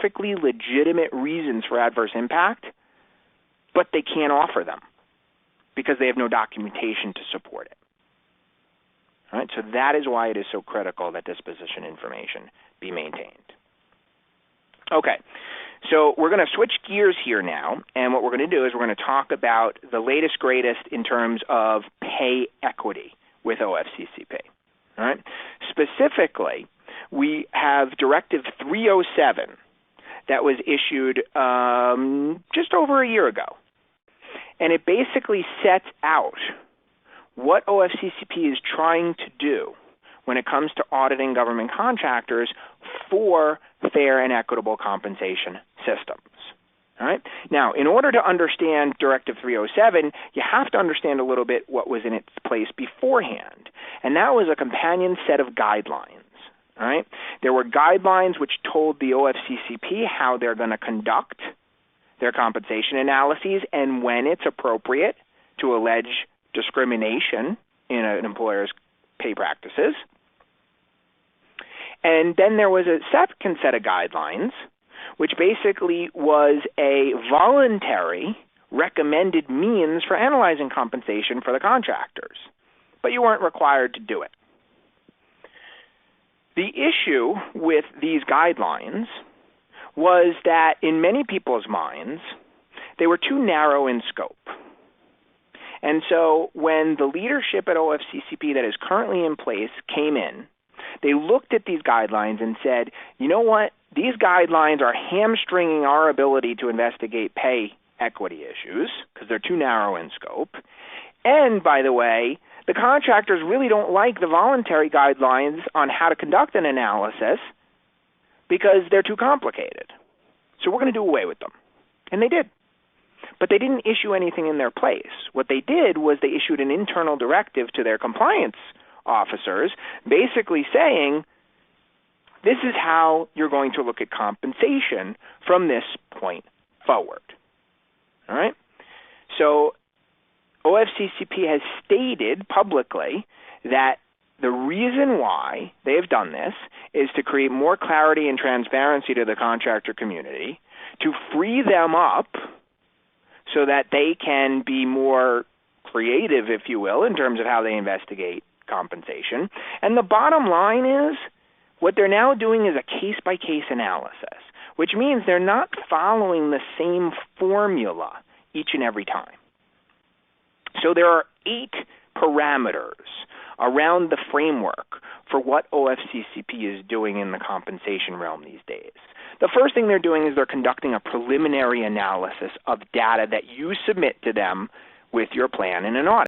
perfectly legitimate reasons for adverse impact, but they can't offer them because they have no documentation to support it. All right, so that is why it is so critical that disposition information be maintained. Okay, so we're going to switch gears here now, and what we're going to do is we're going to talk about the latest, greatest in terms of pay equity with OFCCP. All right, specifically, we have Directive 307 that was issued just over a year ago, and it basically sets out what OFCCP is trying to do when it comes to auditing government contractors for fair and equitable compensation systems. All right? Now, in order to understand Directive 307, you have to understand a little bit what was in its place beforehand, and that was a companion set of guidelines. All right? There were guidelines which told the OFCCP how they're going to conduct their compensation analyses and when it's appropriate to allege discrimination in an employer's pay practices. And then there was a second set of guidelines, which basically was a voluntary recommended means for analyzing compensation for the contractors, but you weren't required to do it. The issue with these guidelines was that in many people's minds, they were too narrow in scope. And so when the leadership at OFCCP that is currently in place came in, they looked at these guidelines and said, you know what, these guidelines are hamstringing our ability to investigate pay equity issues because they're too narrow in scope. And by the way, the contractors really don't like the voluntary guidelines on how to conduct an analysis because they're too complicated. So we're going to do away with them. And they did. But they didn't issue anything in their place. What they did was they issued an internal directive to their compliance officers basically saying, this is how you're going to look at compensation from this point forward. All right? So OFCCP has stated publicly that the reason why they have done this is to create more clarity and transparency to the contractor community, to free them up so that they can be more creative, if you will, in terms of how they investigate compensation. And the bottom line is what they're now doing is a case-by-case analysis, which means they're not following the same formula each and every time. So there are 8 parameters around the framework for what OFCCP is doing in the compensation realm these days. The first thing they're doing is they're conducting a preliminary analysis of data that you submit to them with your plan in an audit.